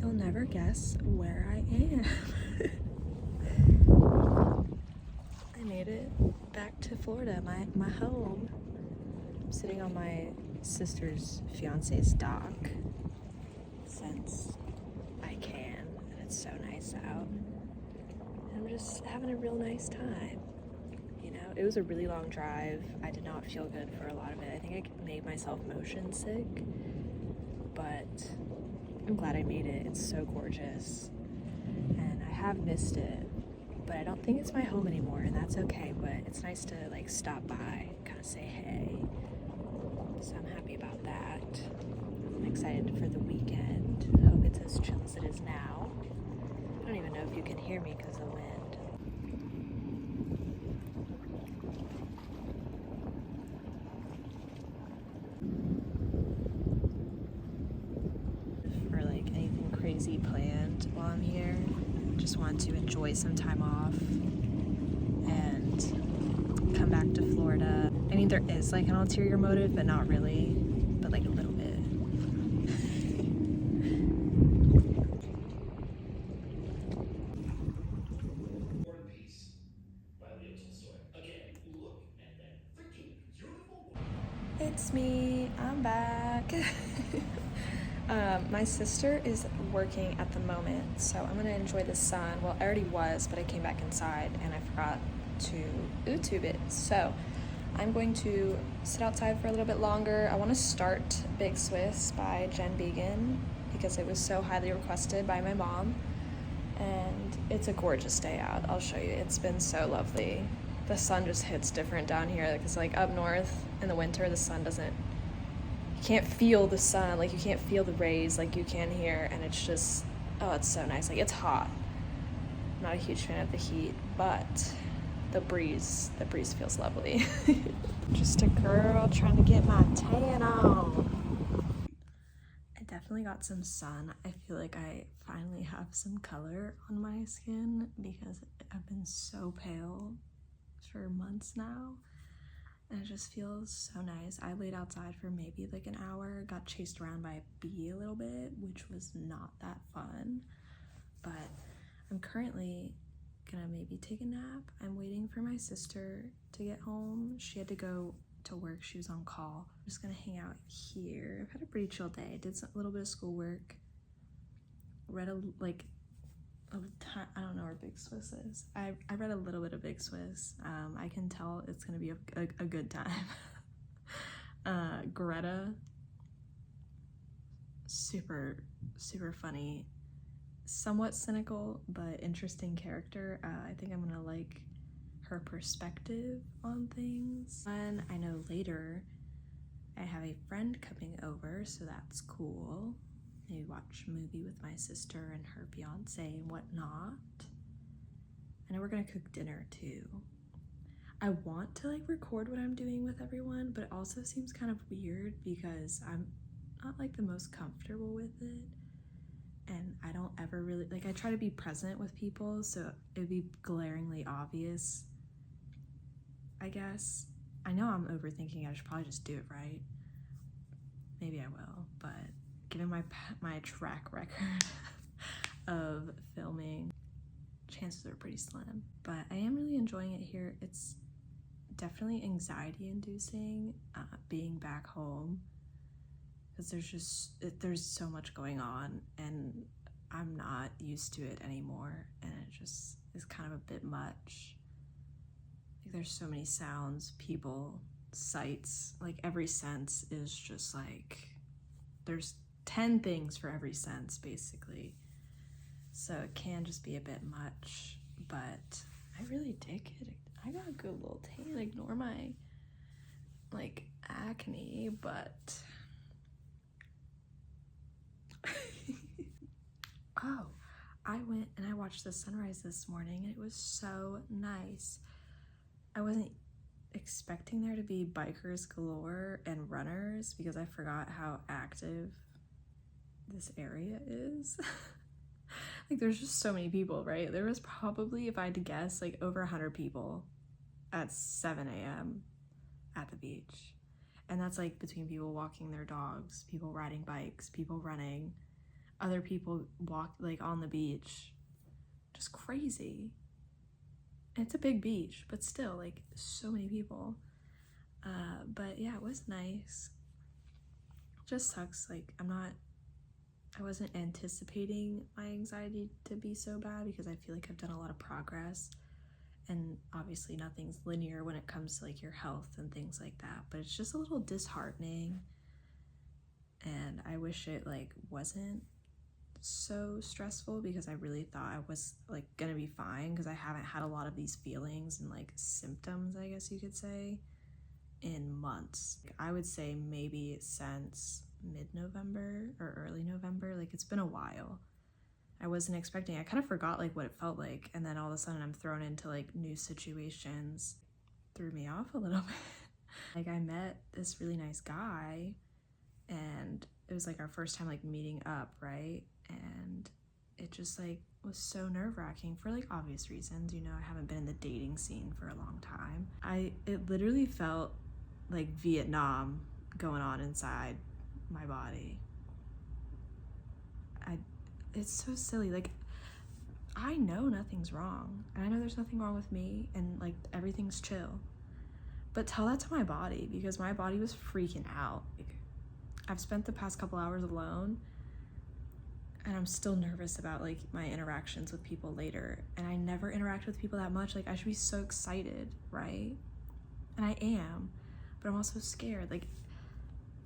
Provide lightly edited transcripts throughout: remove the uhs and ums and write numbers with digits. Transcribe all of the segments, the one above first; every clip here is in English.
You'll never guess where I am. I made it back to Florida, my home. I'm sitting on my sister's fiance's dock since I can, and it's so nice out. And I'm just having a real nice time. You know, it was a really long drive. I did not feel good for a lot of it. I think I made myself motion sick, but I'm glad I made it. It's so gorgeous, and I have missed it, but I don't think it's my home anymore, and that's okay. But it's nice to like stop by, kind of say hey. So I'm happy about that. I'm excited for the weekend. I hope it's as chill as it is now. I don't even know if you can hear me because of the wind. For like anything crazy planned while I'm here, just want to enjoy some time off and come back to Florida. I mean, there is like an ulterior motive, but not really, but like a little bit. War and Peace by Leo Tolstoy. Again, look at that freaking beautiful woman. It's me, I'm back. My sister is working at the moment, so I'm gonna enjoy the sun. Well, I already was, but I came back inside and I forgot to YouTube it. So I'm going to sit outside for a little bit longer. I want to start Big Swiss by Jen Began because it was so highly requested by my mom, and it's a gorgeous day out. I'll show you. It's been so lovely. The sun just hits different down here because like up north in the winter the sun doesn't, you can't feel the sun, like you can't feel the rays like you can here, and it's just, oh, it's so nice. Like, it's hot. I'm not a huge fan of the heat, but the breeze feels lovely. Just a girl trying to get my tan on. I definitely got some sun. I feel like I finally have some color on my skin because I've been so pale for months now, and it just feels so nice. I laid outside for maybe like an hour, got chased around by a bee a little bit, which was not that fun, but I'm currently gonna maybe take a nap. I'm waiting for my sister to get home. She had to go to work, she was on call. I'm just gonna hang out here. I've had a pretty chill day. I did a little bit of schoolwork, read I don't know where Big Swiss is. I read a little bit of Big Swiss. I can tell it's gonna be a good time. Greta, super funny, somewhat cynical but interesting character. I think I'm gonna like her perspective on things. And I know later I have a friend coming over, so that's cool. Maybe watch a movie with my sister and her fiance and whatnot. I know we're gonna cook dinner too. I want to like record what I'm doing with everyone, but it also seems kind of weird because I'm not like the most comfortable with it, and I don't ever really like, I try to be present with people, so it'd be glaringly obvious, I guess. I know I'm overthinking. I should probably just do it right. Maybe I will, but given my track record of filming, chances are pretty slim. But I am really enjoying it here. It's definitely anxiety inducing being back home because there's so much going on and I'm not used to it anymore, and it just is kind of a bit much. Like, there's so many sounds, people, sights, like every sense is just like, there's 10 things for every sense basically, so it can just be a bit much, but I really dig it. I got a good little tan. Ignore my like acne, but oh, I went and I watched the sunrise this morning and it was so nice. I wasn't expecting there to be bikers galore and runners because I forgot how active this area is. Like, there's just so many people, right? There was probably, if I had to guess, like over 100 people at 7 a.m. at the beach. And that's like between people walking their dogs, people riding bikes, people running. other people walk like on the beach. Just crazy. It's a big beach, but still, like, so many people. But yeah, it was nice. Just sucks, like, I wasn't anticipating my anxiety to be so bad because I feel like I've done a lot of progress, and obviously nothing's linear when it comes to like your health and things like that, but it's just a little disheartening, and I wish it like wasn't so stressful because I really thought I was like gonna be fine because I haven't had a lot of these feelings and like symptoms, I guess you could say, in months. I would say maybe since mid-November or early November. Like, it's been a while. I wasn't expecting, I kind of forgot like what it felt like, and then all of a sudden I'm thrown into like new situations. Threw me off a little bit. Like, I met this really nice guy, and it was like our first time like meeting up, right? And it just like was so nerve-wracking for like obvious reasons. You know, I haven't been in the dating scene for a long time. It literally felt like Vietnam going on inside my body. It's so silly. Like, I know nothing's wrong, and I know there's nothing wrong with me, and like everything's chill. But tell that to my body, because my body was freaking out. Like, I've spent the past couple hours alone, and I'm still nervous about like my interactions with people later. And I never interact with people that much. Like, I should be so excited, right? And I am, but I'm also scared. Like,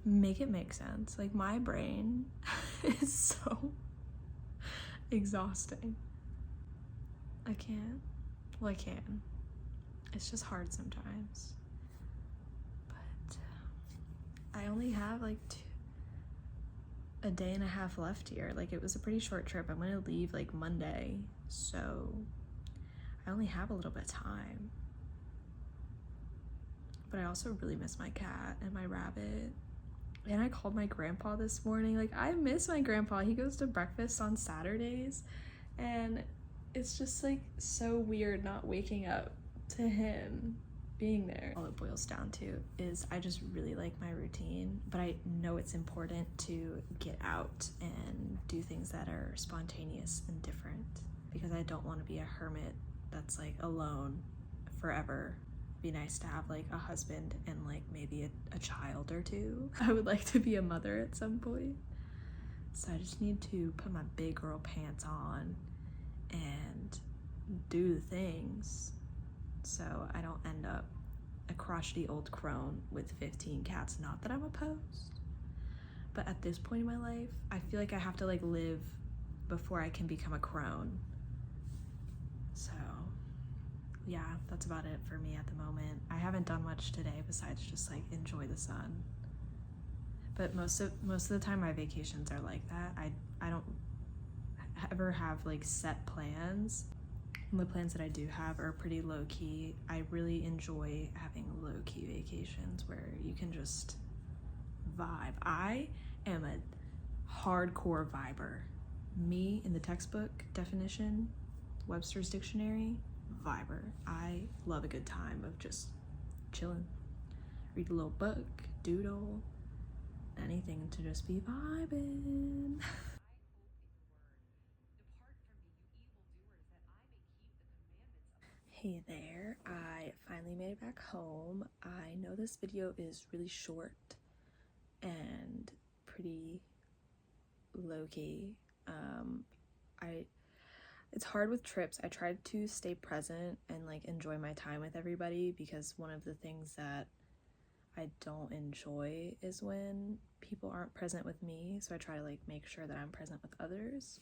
make it make sense. Like, my brain is so exhausting. I can't. Well, I can. It's just hard sometimes. But I only have like a day and a half left here. Like, it was a pretty short trip. I'm gonna leave like Monday, so I only have a little bit of time. But I also really miss my cat and my rabbit. And I called my grandpa this morning. Like, I miss my grandpa. He goes to breakfast on Saturdays, and it's just like so weird not waking up to him being there. All it boils down to is I just really like my routine, but I know it's important to get out and do things that are spontaneous and different, because I don't want to be a hermit that's like alone forever. Be nice to have like a husband and like maybe a child or two. I would like to be a mother at some point. So I just need to put my big girl pants on and do things so I don't end up a crotchety old crone with 15 cats. Not that I'm opposed, but at this point in my life, I feel like I have to like live before I can become a crone. So yeah, that's about it for me at the moment. I haven't done much today besides just like enjoy the sun. But most of the time my vacations are like that. I don't ever have like set plans. And the plans that I do have are pretty low-key. I really enjoy having low-key vacations where you can just vibe. I am a hardcore viber. Me, in the textbook definition, Webster's dictionary, viber. I love a good time of just chilling. Read a little book, doodle, anything to just be vibing. Hey there, I finally made it back home. I know this video is really short and pretty low-key. It's hard with trips. I tried to stay present and like enjoy my time with everybody, because one of the things that I don't enjoy is when people aren't present with me, so I try to like make sure that I'm present with others.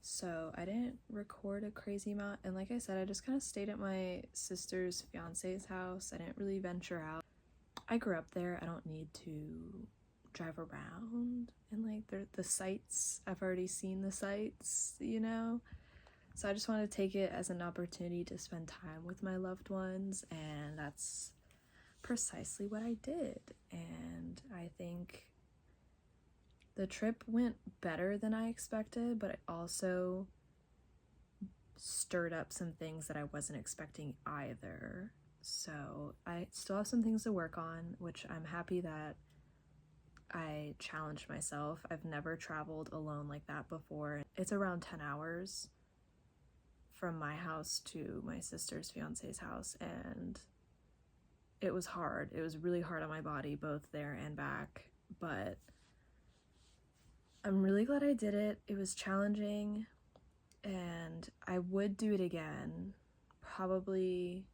So I didn't record a crazy amount, and like I said, I just kind of stayed at my sister's fiance's house. I didn't really venture out. I grew up there. I don't need to drive around and like the sights. I've already seen the sights, you know? So I just want to take it as an opportunity to spend time with my loved ones, and that's precisely what I did. And I think the trip went better than I expected, but it also stirred up some things that I wasn't expecting either. So I still have some things to work on, which I'm happy that I challenged myself. I've never traveled alone like that before. It's around 10 hours from my house to my sister's fiance's house, and it was hard. It was really hard on my body, both there and back, but I'm really glad I did it. It was challenging, and I would do it again, probably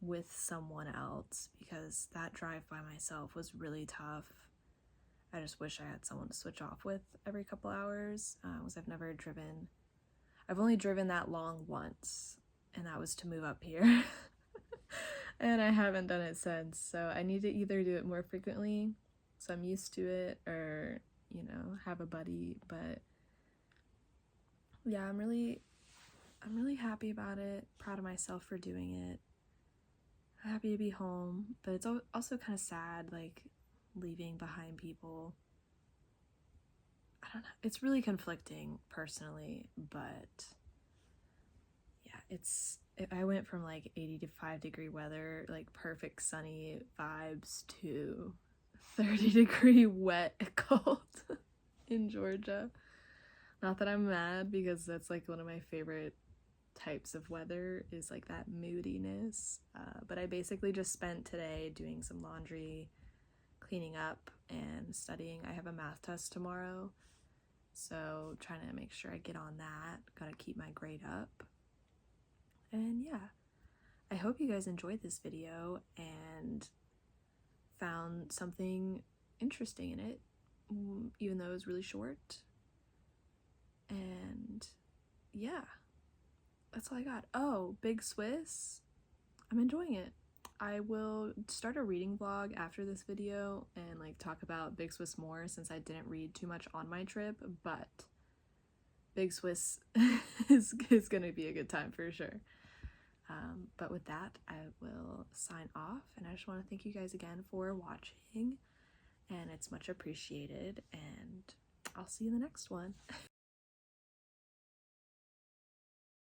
with someone else, because that drive by myself was really tough. I just wish I had someone to switch off with every couple hours, because I've only driven that long once, and that was to move up here. And I haven't done it since, so I need to either do it more frequently so I'm used to it, or, you know, have a buddy. But yeah, I'm really happy about it, proud of myself for doing it, happy to be home, but it's also kind of sad, like, leaving behind people. I don't know, it's really conflicting personally, but yeah, I went from like 85-degree weather, like perfect sunny vibes, to 30-degree wet cold in Georgia. Not that I'm mad, because that's like one of my favorite types of weather, is like that moodiness. But I basically just spent today doing some laundry, cleaning up, and studying. I have a math test tomorrow, so trying to make sure I get on that. Gotta keep my grade up. And yeah, I hope you guys enjoyed this video and found something interesting in it, even though it was really short. And yeah, that's all I got. Oh, Big Swiss, I'm enjoying it. I will start a reading vlog after this video and like talk about Big Swiss more, since I didn't read too much on my trip, but Big Swiss is gonna be a good time for sure. But with that, I will sign off, and I just want to thank you guys again for watching, and it's much appreciated, and I'll see you in the next one.